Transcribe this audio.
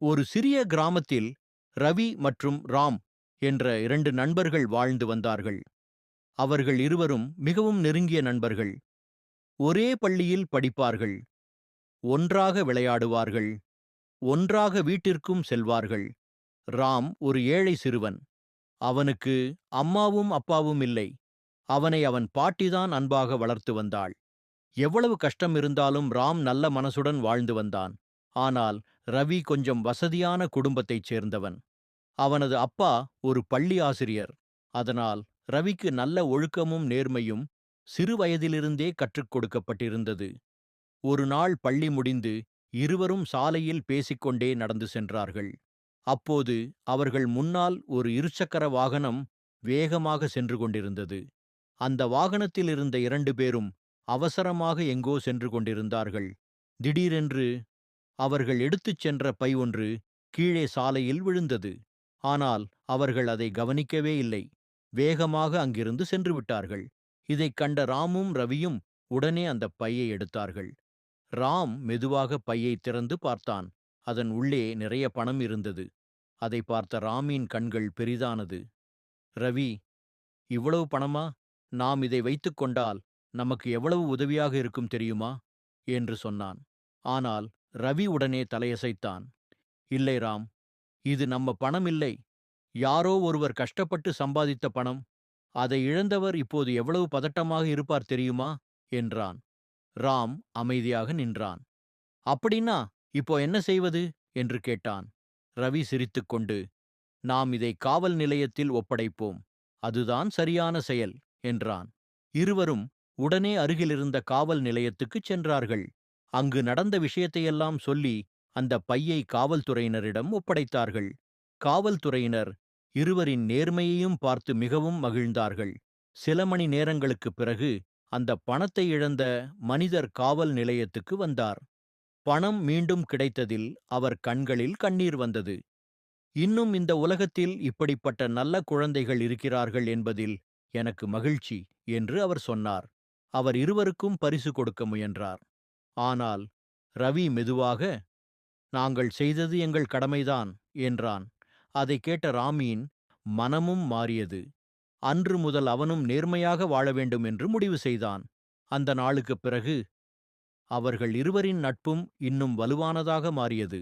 ஒரு சிறிய கிராமத்தில் ரவி மற்றும் ராம் என்ற இரண்டு நண்பர்கள் வாழ்ந்து வந்தார்கள். அவர்கள் இருவரும் மிகவும் நெருங்கிய நண்பர்கள். ஒரே பள்ளியில் படிப்பார்கள். ஒன்றாக விளையாடுவார்கள். ஒன்றாக வீட்டிற்கும் செல்வார்கள். ராம் ஒரு ஏழை சிறுவன். அவனுக்கு அம்மாவும் அப்பாவும் இல்லை. அவனை அவன் பாட்டிதான் அன்பாக வளர்த்து வந்தாள். எவ்வளவு கஷ்டம் இருந்தாலும் ராம் நல்ல மனசுடன் வாழ்ந்து வந்தான். ஆனால் ரவி கொஞ்சம் வசதியான குடும்பத்தைச் சேர்ந்தவன். அவனது அப்பா ஒரு பள்ளி ஆசிரியர். அதனால் ரவிக்கு நல்ல ஒழுக்கமும் நேர்மையும் சிறு வயதிலிருந்தே கற்றுக் கொடுக்கப்பட்டிருந்தது. ஒரு நாள் பள்ளி முடிந்து இருவரும் சாலையில் பேசிக்கொண்டே நடந்து சென்றார்கள். அப்போது அவர்கள் முன்னால் ஒரு இருசக்கர வாகனம் வேகமாக சென்று கொண்டிருந்தது. அந்த வாகனத்தில் இருந்த இரண்டு பேரும் அவசரமாக எங்கோ சென்று கொண்டிருந்தார்கள். திடீரென்று அவர்கள் எடுத்துச் சென்ற பை ஒன்று கீழே சாலையில் விழுந்தது. ஆனால் அவர்கள் அதை கவனிக்கவே இல்லை. வேகமாக அங்கிருந்து சென்று விட்டார்கள். இதைக் கண்ட ராமும் ரவியும் உடனே அந்த பையை எடுத்தார்கள். ராம் மெதுவாக பையை திறந்து பார்த்தான். அதன் உள்ளே நிறைய பணம் இருந்தது. அதை பார்த்த ராமின் கண்கள் பெரிதானது. ரவி, இவ்வளவு பணமா? நாம் இதை வைத்துக் கொண்டால் நமக்கு எவ்வளவு உதவியாக இருக்கும் தெரியுமா என்று சொன்னான். ஆனால் ரவி உடனே தலையசைத்தான். இல்லை ராம், இது நம்ம பணம் இல்லை. யாரோ ஒருவர் கஷ்டப்பட்டு சம்பாதித்த பணம். அதை இழந்தவர் இப்போது எவ்வளவு பதட்டமாக இருப்பார் தெரியுமா என்றான். ராம் அமைதியாக நின்றான். அப்படின்னா இப்போ என்ன செய்வது என்று கேட்டான். ரவி சிரித்துக்கொண்டு, நாம் இதை காவல் நிலையத்தில் ஒப்படைப்போம். அதுதான் சரியான செயல் என்றான். இருவரும் உடனே அருகிலிருந்த காவல் நிலையத்துக்குச் சென்றார்கள். அங்கு நடந்த விஷயத்தையெல்லாம் சொல்லி அந்த பையை காவல்துறையினரிடம் ஒப்படைத்தார்கள். காவல்துறையினர் இருவரின் நேர்மையையும் பார்த்து மிகவும் மகிழ்ந்தார்கள். சில மணி நேரங்களுக்குப் பிறகு அந்த பணத்தை இழந்த மனிதர் காவல் நிலையத்துக்கு வந்தார். பணம் மீண்டும் கிடைத்ததில் அவர் கண்களில் கண்ணீர் வந்தது. இன்னும் இந்த உலகத்தில் இப்படிப்பட்ட நல்ல குழந்தைகள் இருக்கிறார்கள் என்பதில் எனக்கு மகிழ்ச்சி என்று அவர் சொன்னார். அவர் இருவருக்கும் பரிசு கொடுக்க முயன்றார். ஆனால் ரவி மெதுவாக, நாங்கள் செய்தது எங்கள் கடமைதான் என்றான். அதை கேட்ட ராமியின் மனமும் மாறியது. அன்று முதல் அவனும் நேர்மையாக வாழ வேண்டும் என்று முடிவு செய்தான். அந்த நாளுக்குப் பிறகு அவர்கள் இருவரின் நட்பும் இன்னும் வலுவானதாக மாறியது.